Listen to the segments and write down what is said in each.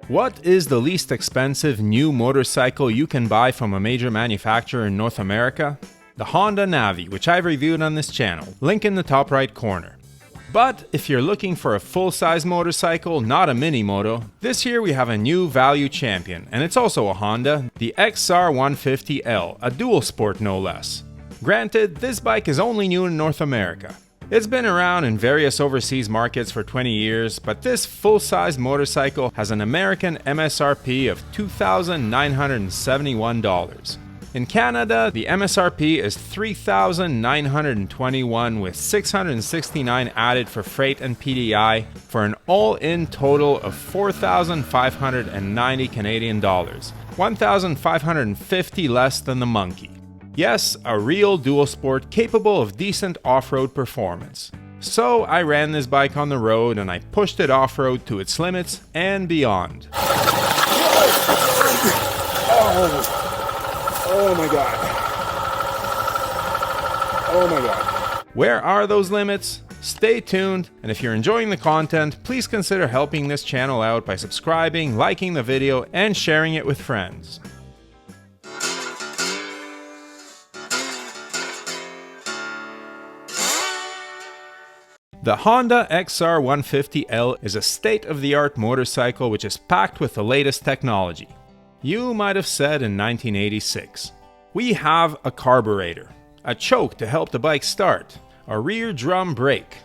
What is the least expensive new motorcycle you can buy from a major manufacturer in North America? The Honda Navi, which I've reviewed on this channel, link in the top right corner. But if you're looking for a full-size motorcycle, not a mini moto, this year we have a new value champion, and it's also a Honda, the XR150L, a dual sport no less. Granted, this bike is only new in North America. It's been around in various overseas markets for 20 years, but this full-size motorcycle has an American MSRP of $2,971. In Canada, the MSRP is $3,921 with $669 added for freight and PDI for an all-in total of $4,590 Canadian dollars, $1,550 less than the Monkey. Yes, a real dual sport capable of decent off-road performance. So I ran this bike on the road and I pushed it off-road to its limits and beyond. Oh my god. Oh my god. Where are those limits? Stay tuned, and if you're enjoying the content, please consider helping this channel out by subscribing, liking the video, and sharing it with friends. The Honda XR150L is a state-of-the-art motorcycle which is packed with the latest technology. You might have said in 1986, we have a carburetor, a choke to help the bike start, a rear drum brake,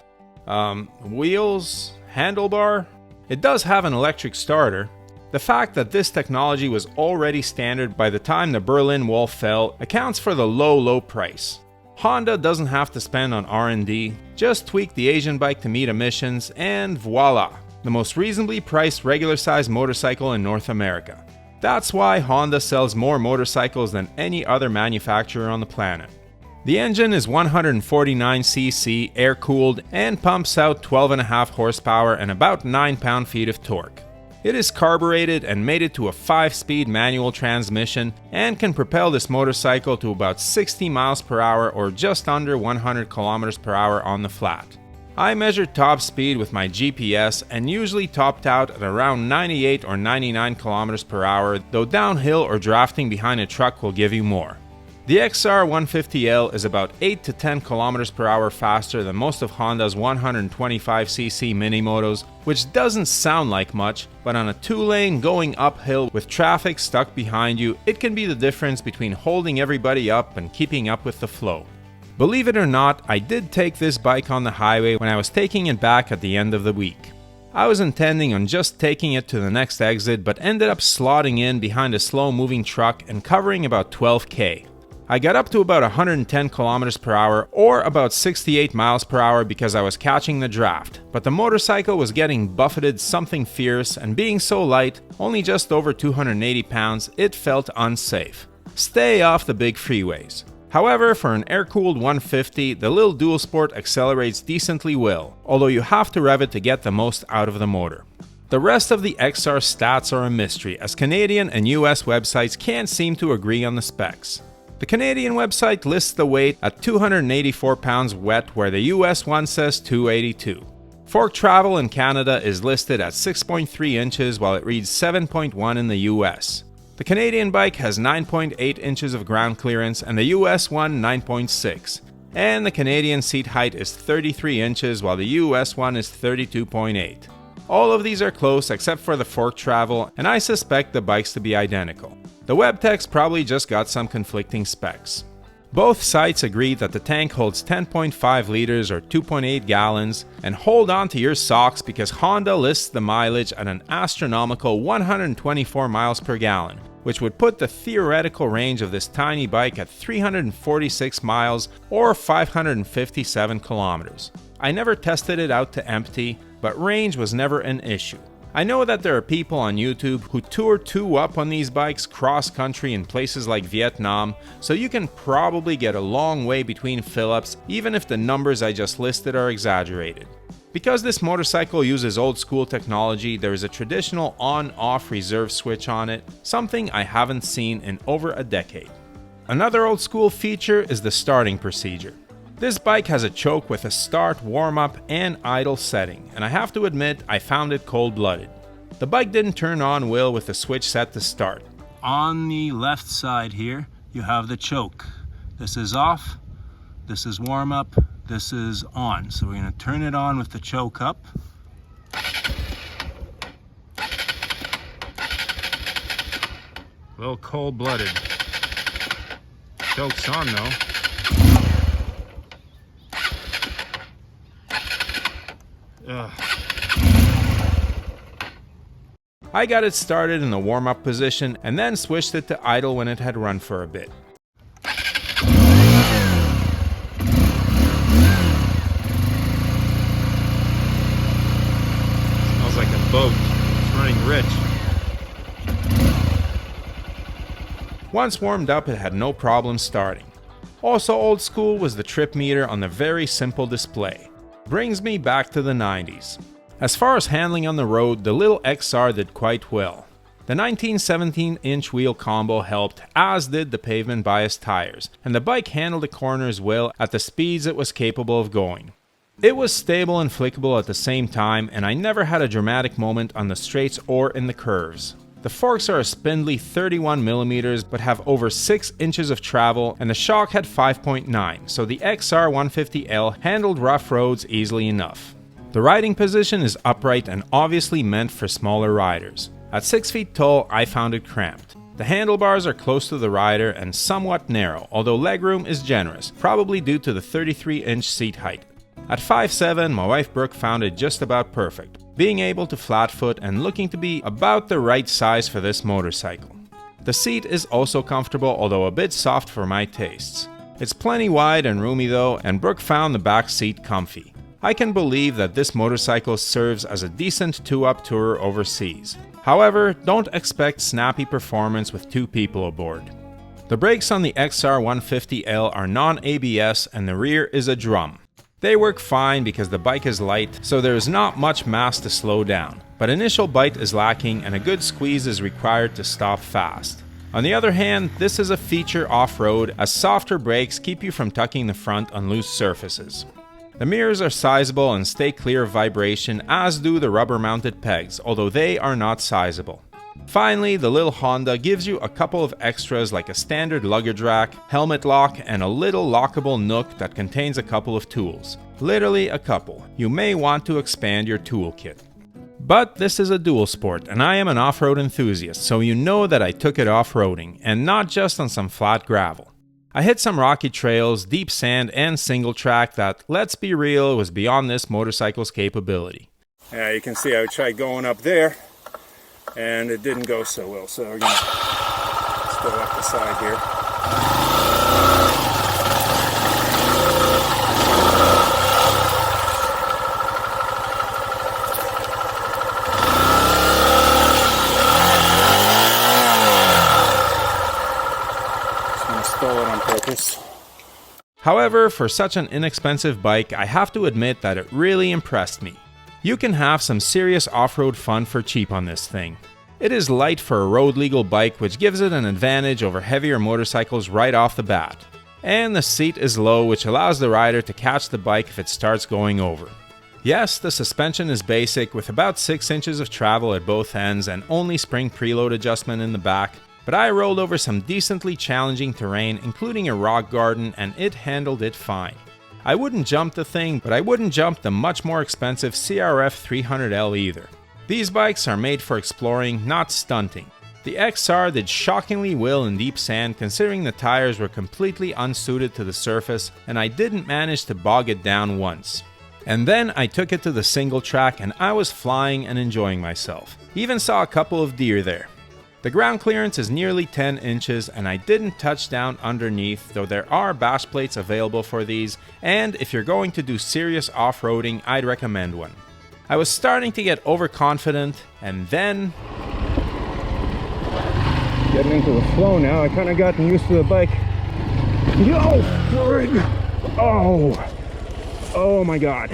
wheels, handlebar. It does have an electric starter. The fact that this technology was already standard by the time the Berlin Wall fell accounts for the low price. Honda doesn't have to spend on R&D, just tweak the Asian bike to meet emissions, and voila, the most reasonably priced regular-sized motorcycle in North America. That's why Honda sells more motorcycles than any other manufacturer on the planet. The engine is 149cc, air-cooled, and pumps out 12.5 horsepower and about 9 pound-feet of torque. It is carbureted and mated to a 5-speed manual transmission and can propel this motorcycle to about 60 miles per hour or just under 100 kilometers per hour on the flat. I measured top speed with my GPS and usually topped out at around 98 or 99 kilometers per hour, though downhill or drafting behind a truck will give you more. The XR150L is about 8 to 10 kilometers per hour faster than most of Honda's 125cc mini-motos, which doesn't sound like much, but on a 2-lane going uphill with traffic stuck behind you, it can be the difference between holding everybody up and keeping up with the flow. Believe it or not, I did take this bike on the highway when I was taking it back at the end of the week. I was intending on just taking it to the next exit, but ended up slotting in behind a slow-moving truck and covering about 12K. I got up to about 110 kilometers per hour or about 68 miles per hour because I was catching the draft, but the motorcycle was getting buffeted something fierce, and being so light, only just over 280 pounds, it felt unsafe. Stay off the big freeways. However, for an air-cooled 150, the little dual sport accelerates decently well, although you have to rev it to get the most out of the motor. The rest of the XR stats are a mystery, as Canadian and US websites can't seem to agree on the specs. The Canadian website lists the weight at 284 pounds wet, where the US one says 282. Fork travel in Canada is listed at 6.3 inches while it reads 7.1 in the US. The Canadian bike has 9.8 inches of ground clearance and the US one 9.6. And the Canadian seat height is 33 inches while the US one is 32.8. All of these are close except for the fork travel, and I suspect the bikes to be identical. The web text probably just got some conflicting specs. Both sites agree that the tank holds 10.5 liters or 2.8 gallons, and hold on to your socks because Honda lists the mileage at an astronomical 124 miles per gallon, which would put the theoretical range of this tiny bike at 346 miles or 557 kilometers. I never tested it out to empty, but range was never an issue. I know that there are people on YouTube who tour 2-up on these bikes cross-country in places like Vietnam, so you can probably get a long way between fill-ups even if the numbers I just listed are exaggerated. Because this motorcycle uses old-school technology, there is a traditional on-off reserve switch on it, something I haven't seen in over a decade. Another old-school feature is the starting procedure. This bike has a choke with a start, warm-up, and idle setting, and I have to admit I found it cold-blooded. The bike didn't turn on well with the switch set to start. On the left side here, you have the choke. This is off, this is warm up, this is on. So we're going to turn it on with the choke up. A little cold-blooded. Choke's on though. Ugh. I got it started in the warm-up position and then switched it to idle when it had run for a bit. Smells like a boat. It's running rich. Once warmed up, it had no problem starting. Also old school was the trip meter on the very simple display. Brings me back to the 90s. As far as handling on the road, the little XR did quite well. The 19-17-inch wheel combo helped, as did the pavement bias tires, and the bike handled the corners well at the speeds it was capable of going. It was stable and flickable at the same time, and I never had a dramatic moment on the straights or in the curves. The forks are a spindly 31mm but have over 6 inches of travel, and the shock had 5.9, so the XR150L handled rough roads easily enough. The riding position is upright and obviously meant for smaller riders. At 6 feet tall, I found it cramped. The handlebars are close to the rider and somewhat narrow, although legroom is generous, probably due to the 33-inch seat height. At 5'7", my wife Brooke found it just about perfect, being able to flat foot and looking to be about the right size for this motorcycle. The seat is also comfortable, although a bit soft for my tastes. It's plenty wide and roomy though, and Brooke found the back seat comfy. I can believe that this motorcycle serves as a decent 2-up tourer overseas. However, don't expect snappy performance with 2 people aboard. The brakes on the XR150L are non-ABS and the rear is a drum. They work fine because the bike is light, so there is not much mass to slow down, but initial bite is lacking and a good squeeze is required to stop fast. On the other hand, this is a feature off-road, as softer brakes keep you from tucking the front on loose surfaces. The mirrors are sizable and stay clear of vibration, as do the rubber-mounted pegs, although they are not sizable. Finally, the little Honda gives you a couple of extras like a standard luggage rack, helmet lock, and a little lockable nook that contains a couple of tools. Literally a couple. You may want to expand your toolkit. But this is a dual sport, and I am an off-road enthusiast, so you know that I took it off-roading, and not just on some flat gravel. I hit some rocky trails, deep sand, and single track that, let's be real, was beyond this motorcycle's capability. Yeah, you can see I tried going up there, and it didn't go so well, so we're going to just go up the side here. Just going to stall it on purpose. However, for such an inexpensive bike, I have to admit that it really impressed me. You can have some serious off-road fun for cheap on this thing. It is light for a road-legal bike, which gives it an advantage over heavier motorcycles right off the bat. And the seat is low, which allows the rider to catch the bike if it starts going over. Yes, the suspension is basic, with about 6 inches of travel at both ends and only spring preload adjustment in the back, but I rolled over some decently challenging terrain, including a rock garden, and it handled it fine. I wouldn't jump the thing, but I wouldn't jump the much more expensive XR300L either. These bikes are made for exploring, not stunting. The XR did shockingly well in deep sand, considering the tires were completely unsuited to the surface, and I didn't manage to bog it down once. And then I took it to the single track and I was flying and enjoying myself. Even saw a couple of deer there. The ground clearance is nearly 10 inches and I didn't touch down underneath, though there are bash plates available for these, and if you're going to do serious off-roading, I'd recommend one. I was starting to get overconfident, and then... Getting into the flow now, I kind of gotten used to the bike. Yo, frig! Oh my god.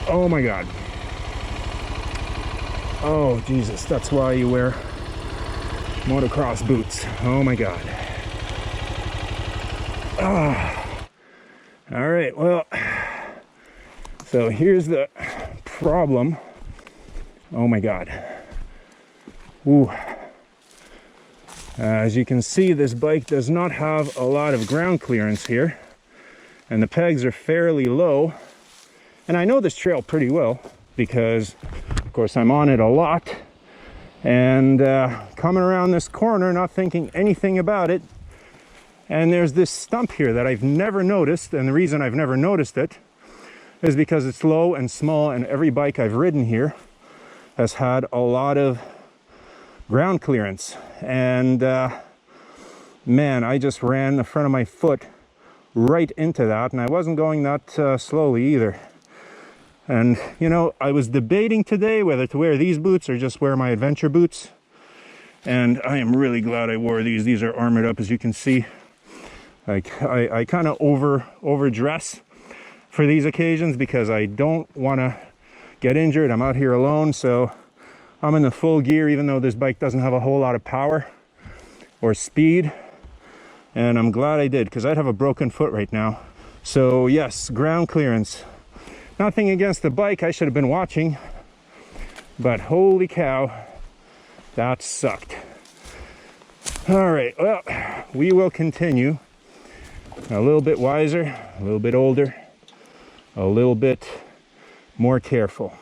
Oh my god. Oh Jesus, that's why you wear motocross boots. Oh my god. All right, well, so here's the problem Oh my God. Ooh. As you can see, this bike does not have a lot of ground clearance here, and the pegs are fairly low. And I know this trail pretty well because, of course, I'm on it a lot. And coming around this corner, not thinking anything about it, and there's this stump here that I've never noticed, and the reason I've never noticed it is because it's low and small, and every bike I've ridden here has had a lot of ground clearance. And man, I just ran the front of my foot right into that, and I wasn't going that slowly either. And you know, I was debating today whether to wear these boots or just wear my adventure boots, and I am really glad I wore these. These are armored up, as you can see. Like I kind of overdress for these occasions because I don't want to get injured. I'm out here alone, so I'm in the full gear, even though this bike doesn't have a whole lot of power or speed. And I'm glad I did, because I'd have a broken foot right now. So yes, ground clearance. Nothing against the bike, I should have been watching, but holy cow, that sucked. All right, well, we will continue. A little bit wiser, a little bit older, a little bit more careful.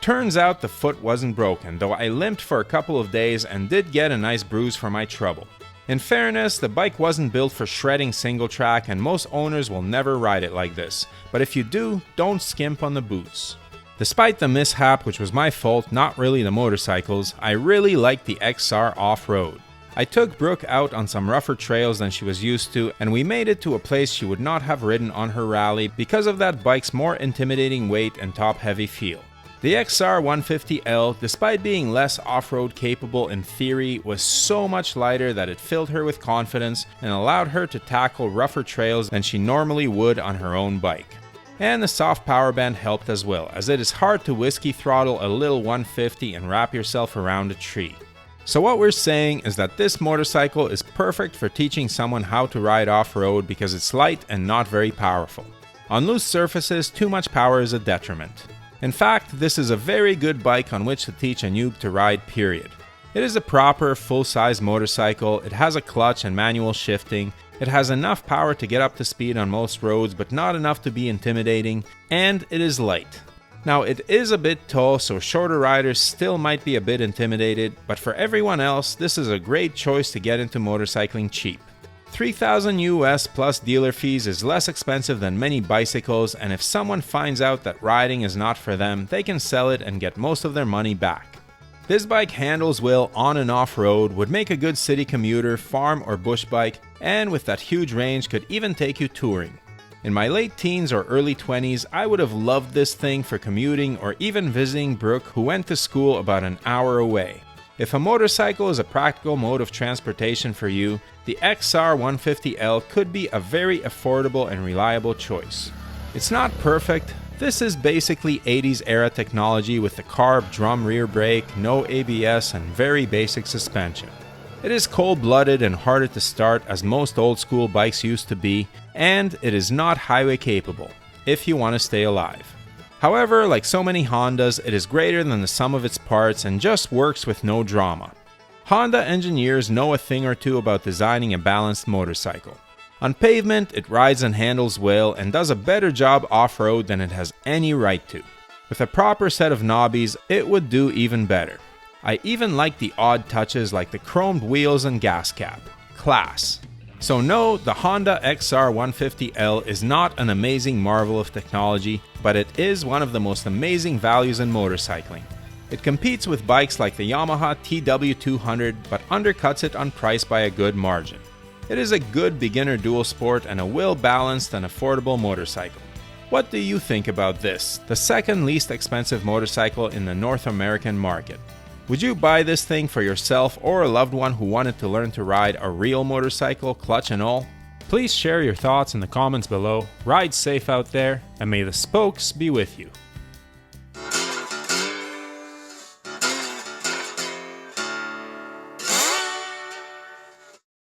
Turns out the foot wasn't broken, though I limped for a couple of days and did get a nice bruise for my trouble. In fairness, the bike wasn't built for shredding single track, and most owners will never ride it like this, but if you do, don't skimp on the boots. Despite the mishap, which was my fault, not really the motorcycles, I really liked the XR off-road. I took Brooke out on some rougher trails than she was used to, and we made it to a place she would not have ridden on her rally because of that bike's more intimidating weight and top-heavy feel. The XR150L, despite being less off-road capable in theory, was so much lighter that it filled her with confidence and allowed her to tackle rougher trails than she normally would on her own bike. And the soft power band helped as well, as it is hard to whiskey throttle a little 150 and wrap yourself around a tree. So what we're saying is that this motorcycle is perfect for teaching someone how to ride off-road because it's light and not very powerful. On loose surfaces, too much power is a detriment. In fact, this is a very good bike on which to teach a noob to ride, period. It is a proper, full-size motorcycle, it has a clutch and manual shifting, it has enough power to get up to speed on most roads but not enough to be intimidating, and it is light. Now, it is a bit tall, so shorter riders still might be a bit intimidated, but for everyone else, this is a great choice to get into motorcycling cheap. $3,000 US plus dealer fees is less expensive than many bicycles, and if someone finds out that riding is not for them, they can sell it and get most of their money back. This bike handles well on and off-road, would make a good city commuter, farm or bush bike, and with that huge range could even take you touring. In my late teens or early 20s, I would have loved this thing for commuting or even visiting Brooke, who went to school about an hour away. If a motorcycle is a practical mode of transportation for you, the XR150L could be a very affordable and reliable choice. It's not perfect. This is basically 80s era technology with the carb drum rear brake, no ABS, and very basic suspension. It is cold-blooded and harder to start as most old-school bikes used to be, and it is not highway capable, if you want to stay alive. However, like so many Hondas, it is greater than the sum of its parts and just works with no drama. Honda engineers know a thing or two about designing a balanced motorcycle. On pavement, it rides and handles well and does a better job off-road than it has any right to. With a proper set of knobbies, it would do even better. I even like the odd touches like the chromed wheels and gas cap. Class. So no, the Honda XR150L is not an amazing marvel of technology, but it is one of the most amazing values in motorcycling. It competes with bikes like the Yamaha TW200, but undercuts it on price by a good margin. It is a good beginner dual sport and a well-balanced and affordable motorcycle. What do you think about this, the second least expensive motorcycle in the North American market? Would you buy this thing for yourself or a loved one who wanted to learn to ride a real motorcycle, clutch and all? Please share your thoughts in the comments below. Ride safe out there, and may the spokes be with you.